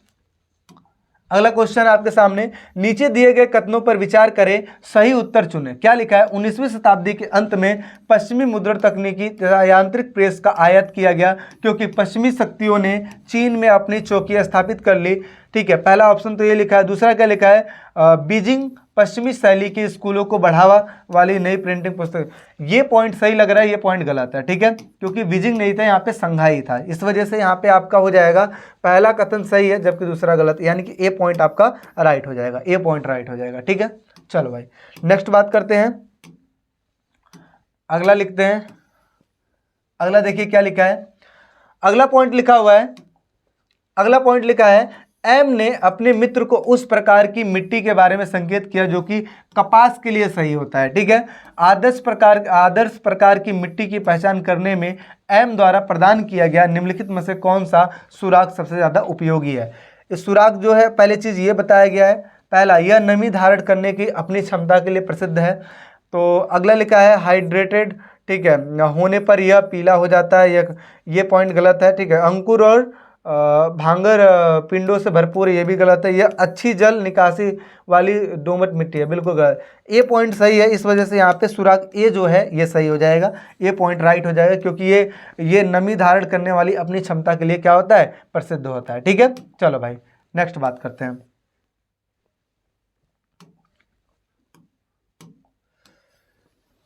अगला क्वेश्चन आपके सामने, नीचे दिए गए कथनों पर विचार करें, सही उत्तर चुनें। क्या लिखा है, 19वीं शताब्दी के अंत में पश्चिमी मुद्रण तकनीकी तथा यांत्रिक प्रेस का आयात किया गया क्योंकि पश्चिमी शक्तियों ने चीन में अपनी चौकी स्थापित कर ली। ठीक है, पहला ऑप्शन तो ये लिखा है। दूसरा क्या लिखा है, बीजिंग पश्चिमी शैली के स्कूलों को बढ़ावा वाली नई प्रिंटिंग पुस्तक। ये पॉइंट सही लग रहा है, ये पॉइंट गलत है। ठीक है, क्योंकि बीजिंग नहीं था, यहाँ पे संघाई था, इस वजह से यहाँ पे आपका हो जाएगा पहला कथन सही है जबकि दूसरा गलत, यानी कि ए पॉइंट आपका राइट हो जाएगा, ए पॉइंट राइट हो जाएगा। ठीक है, चलो भाई नेक्स्ट बात करते हैं। अगला लिखते हैं, अगला देखिए क्या लिखा है। अगला पॉइंट लिखा हुआ है, अगला पॉइंट लिखा है, एम ने अपने मित्र को उस प्रकार की मिट्टी के बारे में संकेत किया जो कि कपास के लिए सही होता है। ठीक है, आदर्श प्रकार की मिट्टी की पहचान करने में एम द्वारा प्रदान किया गया निम्नलिखित में से कौन सा सुराग सबसे ज़्यादा उपयोगी है। इस सुराग जो है, पहले चीज़ ये बताया गया है, पहला यह नमी धारण करने की अपनी क्षमता के लिए प्रसिद्ध है। तो अगला लिखा है हाइड्रेटेड, ठीक है, होने पर यह पीला हो जाता है, ये पॉइंट गलत है। ठीक है, अंकुर और भांगर पिंडों से भरपूर, ये भी गलत है। यह अच्छी जल निकासी वाली दोमट मिट्टी है, बिल्कुल गलत। ए पॉइंट सही है, इस वजह से यहाँ पे सुराग ए जो है ये सही हो जाएगा, ए पॉइंट राइट हो जाएगा, क्योंकि ये नमी धारण करने वाली अपनी क्षमता के लिए क्या होता है, प्रसिद्ध होता है। ठीक है, चलो भाई नेक्स्ट बात करते हैं।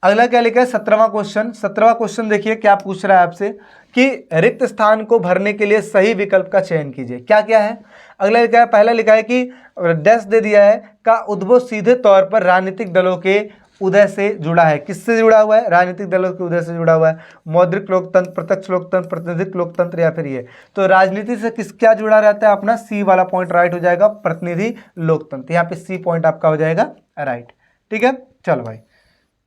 अगला क्या लिखा है, 17वां क्वेश्चन। 17वां क्वेश्चन देखिए क्या पूछ रहा है आपसे कि रिक्त स्थान को भरने के लिए सही विकल्प का चयन कीजिए। क्या क्या है, अगला लिखा है, पहला लिखा है कि डैश दे दिया है का उद्भव सीधे तौर पर राजनीतिक दलों के उदय से जुड़ा है। किससे जुड़ा हुआ है, राजनीतिक दलों के उदय से जुड़ा हुआ है। मौद्रिक लोकतंत्र, प्रत्यक्ष लोकतंत्र, प्रतिनिधिक लोकतंत्र, या फिर ये। तो राजनीति से क्या जुड़ा रहता है, अपना सी वाला पॉइंट राइट हो जाएगा, प्रतिनिधि लोकतंत्र। यहाँ पे सी पॉइंट आपका हो जाएगा राइट। ठीक है, चलो भाई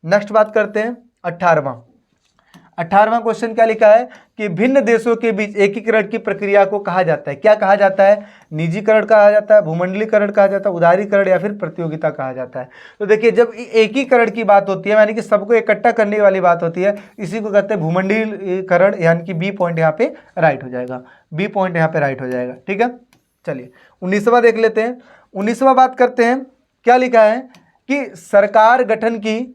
नेक्स्ट बात करते हैं। 18वां 18वां क्वेश्चन क्या लिखा है कि भिन्न देशों के बीच एकीकरण की प्रक्रिया को कहा जाता है, क्या कहा जाता है? निजीकरण कहा जाता है, भूमंडलीकरण कहा जाता है, उदारीकरण या फिर प्रतियोगिता कहा जाता है। तो देखिए जब एकीकरण की बात होती है यानी कि सबको इकट्ठा करने वाली बात होती है, इसी को कहते हैं भूमंडलीकरण, यानी कि बी पॉइंट यहाँ पे राइट हो जाएगा, बी पॉइंट यहाँ पे राइट हो जाएगा। ठीक है, चलिए 19वां देख लेते हैं। 19वां बात करते हैं, क्या लिखा है कि सरकार गठन की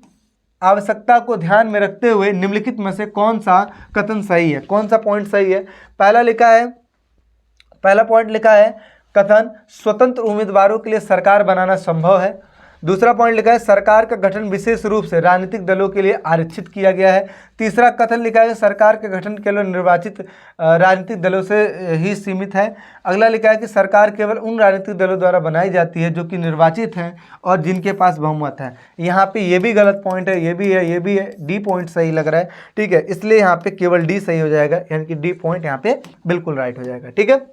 आवश्यकता को ध्यान में रखते हुए निम्नलिखित में से कौन सा कथन सही है, कौन सा पॉइंट सही है? पहला पॉइंट लिखा है कथन स्वतंत्र उम्मीदवारों के लिए सरकार बनाना संभव है। दूसरा पॉइंट लिखा है सरकार का गठन विशेष रूप से राजनीतिक दलों के लिए आरक्षित किया गया है। तीसरा कथन लिखा है सरकार का गठन केवल निर्वाचित राजनीतिक दलों से ही सीमित है। अगला लिखा है कि सरकार केवल उन राजनीतिक दलों द्वारा बनाई जाती है जो कि निर्वाचित हैं और जिनके पास बहुमत है। यहाँ पे ये भी गलत पॉइंट है, ये भी है, ये भी है, डी पॉइंट सही लग रहा है। ठीक है, इसलिए यहाँ पे केवल डी सही हो जाएगा, यानी कि डी पॉइंट यहाँ पे बिल्कुल राइट हो जाएगा। ठीक है,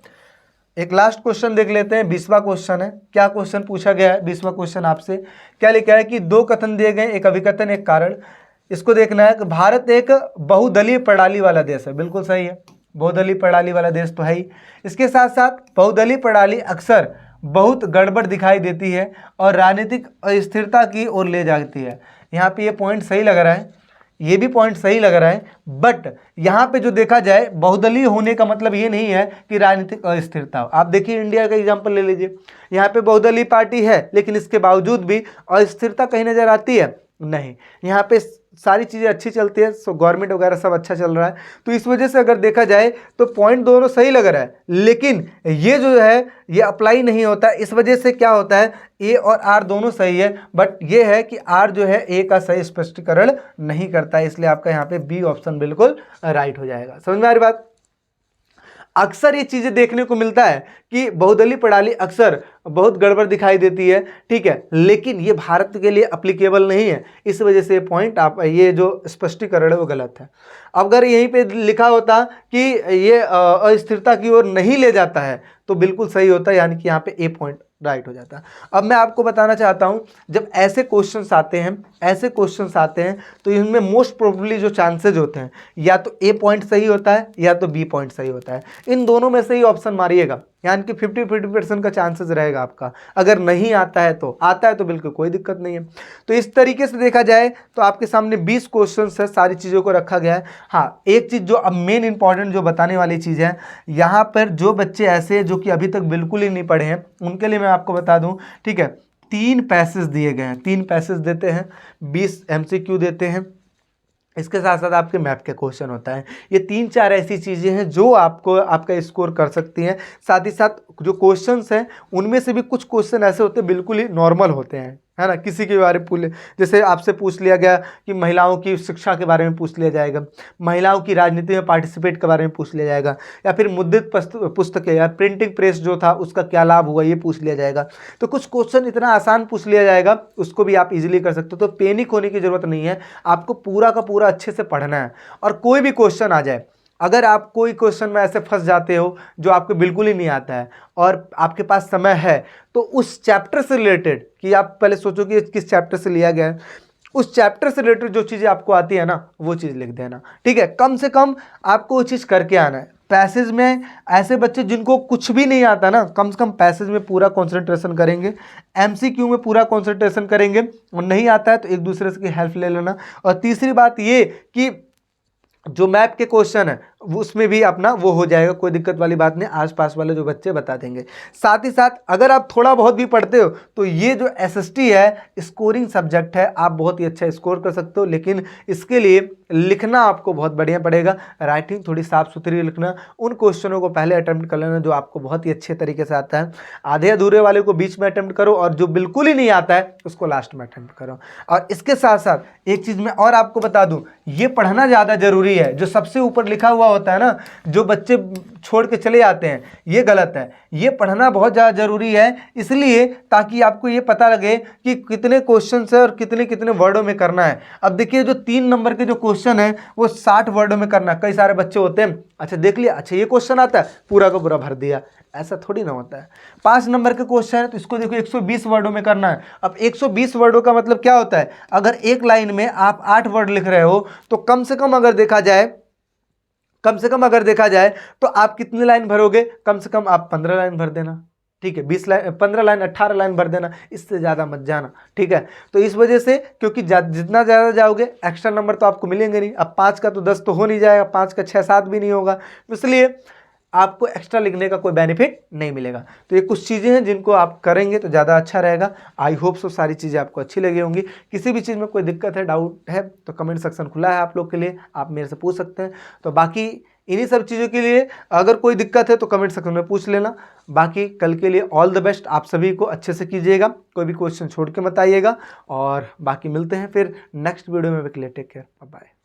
एक लास्ट क्वेश्चन देख लेते हैं, 20वां क्वेश्चन है। क्या क्वेश्चन पूछा गया है 20वां क्वेश्चन आपसे? क्या लिखा है कि दो कथन दिए गए, एक अभिकथन एक कारण। इसको देखना है कि भारत एक बहुदलीय प्रणाली वाला देश है, बिल्कुल सही है, बहुदलीय प्रणाली वाला देश तो है ही। इसके साथ साथ बहुदलीय प्रणाली अक्सर बहुत गड़बड़ दिखाई देती है और राजनीतिक अस्थिरता की ओर ले जाती है। यहाँ पे ये पॉइंट सही लग रहा है, ये भी पॉइंट सही लग रहा है, बट यहाँ पे जो देखा जाए बहुदलीय होने का मतलब ये नहीं है कि राजनीतिक अस्थिरता हो। आप देखिए इंडिया का एग्जांपल ले लीजिए, यहाँ पे बहुदलीय पार्टी है लेकिन इसके बावजूद भी अस्थिरता कहीं नजर आती है? नहीं, यहाँ पे सारी चीज़ें अच्छी चलती है, सो गवर्नमेंट वगैरह सब अच्छा चल रहा है। तो इस वजह से अगर देखा जाए तो पॉइंट दोनों सही लग रहा है, लेकिन ये जो है ये अप्लाई नहीं होता। इस वजह से क्या होता है, ए और आर दोनों सही है, बट ये है कि आर जो है ए का सही स्पष्टीकरण नहीं करता है, इसलिए आपका यहाँ पे बी ऑप्शन बिल्कुल राइट हो जाएगा। समझ में आ रही बात? अक्सर ये चीज़ें देखने को मिलता है कि बहुदलीय प्रणाली अक्सर बहुत गड़बड़ दिखाई देती है, ठीक है, लेकिन ये भारत के लिए अप्लीकेबल नहीं है। इस वजह से पॉइंट आप ये जो स्पष्टीकरण है वो गलत है। अगर यहीं पे लिखा होता कि ये अस्थिरता की ओर नहीं ले जाता है तो बिल्कुल सही होता है, यानी कि यहाँ पे ए पॉइंट राइट हो जाता है। अब मैं आपको बताना चाहता हूँ, जब ऐसे क्वेश्चंस आते हैं तो इनमें मोस्ट प्रोबेबली जो चांसेज होते हैं या तो ए पॉइंट सही होता है या तो बी पॉइंट सही होता है। इन दोनों में से ही ऑप्शन मारिएगा, यानी कि 50-50% का चांसेस रहेगा आपका। अगर नहीं आता है तो बिल्कुल कोई दिक्कत नहीं है। तो इस तरीके से देखा जाए तो आपके सामने 20 क्वेश्चंस है, सारी चीज़ों को रखा गया है। हाँ, एक चीज़ जो अब मेन इंपॉर्टेंट जो बताने वाली चीज़ है, यहाँ पर जो बच्चे ऐसे जो कि अभी तक बिल्कुल ही नहीं पढ़े हैं उनके लिए मैं आपको बता दूँ, ठीक है, 3 पैसेज दिए गए हैं, 3 पैसेज देते हैं, 20 MCQ देते हैं, इसके साथ साथ आपके मैथ के क्वेश्चन होता है। ये 3-4 ऐसी चीज़ें हैं जो आपको आपका स्कोर कर सकती हैं। साथ ही साथ जो क्वेश्चंस हैं उनमें से भी कुछ क्वेश्चन ऐसे होते हैं बिल्कुल ही नॉर्मल होते हैं, है ना। किसी के बारे में जैसे आपसे पूछ लिया गया कि महिलाओं की शिक्षा के बारे में पूछ लिया जाएगा, महिलाओं की राजनीति में पार्टिसिपेट के बारे में पूछ लिया जाएगा, या फिर मुद्रित पुस्तकें या प्रिंटिंग प्रेस जो था उसका क्या लाभ हुआ ये पूछ लिया जाएगा। तो कुछ क्वेश्चन इतना आसान पूछ लिया जाएगा, उसको भी आप इजीली कर सकते हो। तो पैनिक होने की ज़रूरत नहीं है, आपको पूरा का पूरा अच्छे से पढ़ना है। और कोई भी क्वेश्चन आ जाए, अगर आप कोई क्वेश्चन में ऐसे फंस जाते हो जो आपको बिल्कुल ही नहीं आता है और आपके पास समय है, तो उस चैप्टर से रिलेटेड, कि आप पहले सोचो कि किस चैप्टर से लिया गया है, उस चैप्टर से रिलेटेड जो चीज़ें आपको आती है ना वो चीज़ लिख देना, ठीक है। कम से कम आपको वो चीज़ करके आना है। पैसेज में ऐसे बच्चे जिनको कुछ भी नहीं आता ना, कम से कम पैसेज में पूरा कंसंट्रेशन करेंगे, MCQ में पूरा कंसंट्रेशन करेंगे, और नहीं आता है तो एक दूसरे से हेल्प ले लेना। और तीसरी बात ये कि जो मैथ के क्वेश्चन है उसमें भी अपना वो हो जाएगा, कोई दिक्कत वाली बात नहीं, आसपास वाले जो बच्चे बता देंगे। साथ ही साथ अगर आप थोड़ा बहुत भी पढ़ते हो तो ये जो SST है स्कोरिंग सब्जेक्ट है, आप बहुत ही अच्छा स्कोर कर सकते हो, लेकिन इसके लिए लिखना आपको बहुत बढ़िया पड़ेगा, राइटिंग थोड़ी साफ सुथरी लिखना, उन क्वेश्चनों को पहले अटेम्प्ट कर लेना जो आपको बहुत ही अच्छे तरीके से आता है, आधे अधूरे वाले को बीच में अटेम्प्ट करो और जो बिल्कुल ही नहीं आता है उसको लास्ट में अटेम्प्ट करो। और इसके साथ साथ एक चीज़ मैं और आपको बता दूँ, ये पढ़ना ज़्यादा ज़रूरी है। जो सबसे ऊपर लिखा हुआ होता है ना, जो बच्चे छोड़ के चले जाते हैं, ये गलत है। ये पढ़ना बहुत ज़्यादा ज़रूरी है, इसलिए ताकि आपको ये पता लगे कि कितने क्वेश्चन है और कितने कितने वर्डों में करना है। अब देखिए जो 3 नंबर के जो क्वेश्चन है वो 60 वर्डों में करना। कई सारे बच्चे होते हैं, अच्छा देख लिया, अच्छा ये क्वेश्चन आता है, पूरा का पूरा भर दिया, ऐसा थोड़ी ना होता है। 5 नंबर के क्वेश्चन है तो इसको देखो 120 वर्डों में करना है। अब 120 वर्डों का मतलब क्या होता है, अगर एक लाइन में आप 8 वर्ड लिख रहे हो तो कम से कम अगर देखा जाए तो आप कितनी लाइन भरोगे, कम से कम आप 15 लाइन भर देना, ठीक है। 20 लाइन, 15 लाइन, 18 लाइन भर देना, इससे ज़्यादा मत जाना, ठीक है। तो इस वजह से, क्योंकि जितना ज़्यादा जाओगे एक्स्ट्रा नंबर तो आपको मिलेंगे नहीं। अब 5 का तो 10 तो हो नहीं जाएगा, 5 का 6-7 भी नहीं होगा, इसलिए आपको एक्स्ट्रा लिखने का कोई बेनिफिट नहीं मिलेगा। तो ये कुछ चीज़ें हैं जिनको आप करेंगे तो ज़्यादा अच्छा रहेगा। आई होप सो सारी चीज़ें आपको अच्छी लगी होंगी। किसी भी चीज़ में कोई दिक्कत है, डाउट है तो कमेंट सेक्शन खुला है आप लोग के लिए, आप मेरे से पूछ सकते हैं। तो बाकी इन्हीं सब चीज़ों के लिए अगर कोई दिक्कत है तो कमेंट सेक्शन में पूछ लेना। बाकी कल के लिए ऑल द बेस्ट, आप सभी को अच्छे से कीजिएगा, कोई भी क्वेश्चन छोड़ के मत आइएगा। और बाकी मिलते हैं फिर नेक्स्ट वीडियो में। Take care, bye.